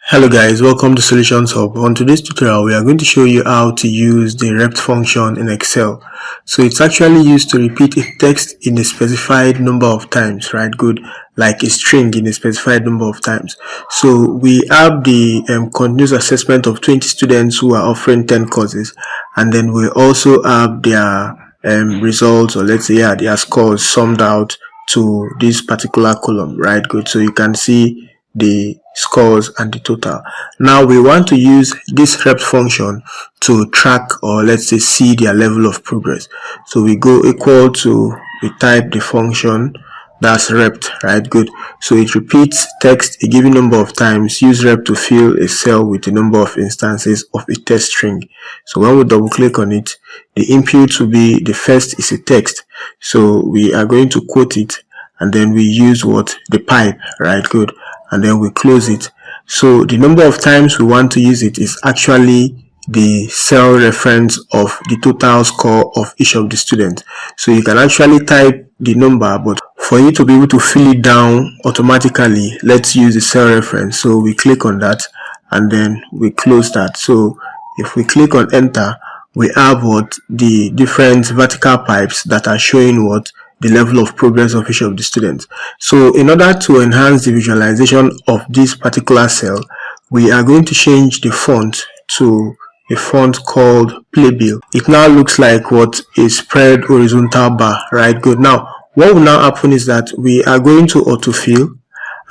Hello guys, welcome to Solutions Hub. On today's tutorial, we are going to show you how to use the REPT function in Excel. So it's actually used to repeat a text in a specified number of times, right? Good, like a string in a specified number of times. So we have the continuous assessment of 20 students who are offering 10 courses, and then we also have their results, or let's say their scores summed out to this particular column, right? Good, so you can see the scores and the total. Now we want to use this REPT function to track, or let's say see their level of progress. So we go equal to, we type the function, that's REPT, right? Good. So it repeats text a given number of times. Use REPT to fill a cell with a number of instances of a text string. So when we double click on it, the input will be, the first is a text, so we are going to quote it, and then we use the pipe, right? Good. And then we close it. So the number of times we want to use it is actually the cell reference of the total score of each of the students. So you can actually type the number, but for you to be able to fill it down automatically, let's use the cell reference. So we click on that and then we close that. So if we click on enter, we have the different vertical pipes that are showing the level of progress of each of the students. So in order to enhance the visualization of this particular cell, we are going to change the font to a font called Playbill. It now looks like a spread horizontal bar, right? Good. Now what will now happen is that we are going to autofill,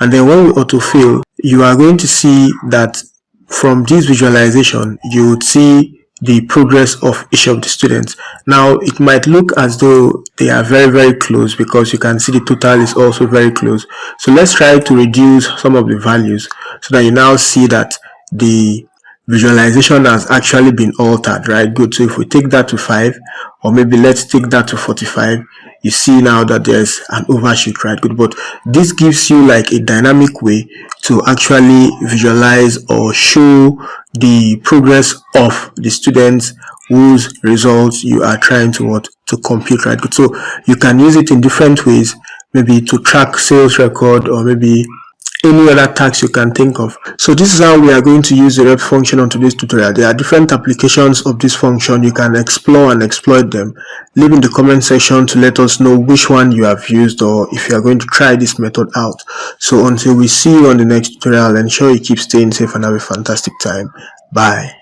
and then when we autofill, you are going to see that from this visualization you would see the progress of each of the students. Now it might look as though they are very close, because you can see the total is also very close. So let's try to reduce some of the values so that you now see that the visualization has actually been altered, right? Good. So if we take that to 5, or maybe let's take that to 45, you see now that there's an overshoot, right? Good. But this gives you like a dynamic way to actually visualize or show the progress of the students whose results you are trying to compute, right? Good. So you can use it in different ways, maybe to track sales record, or maybe any other task you can think of. So this is how we are going to use the REPT function on today's tutorial. There are different applications of this function. You can explore and exploit them. Leave in the comment section to let us know which one you have used, or if you are going to try this method out. So until we see you on the next tutorial, ensure you keep staying safe and have a fantastic time. Bye.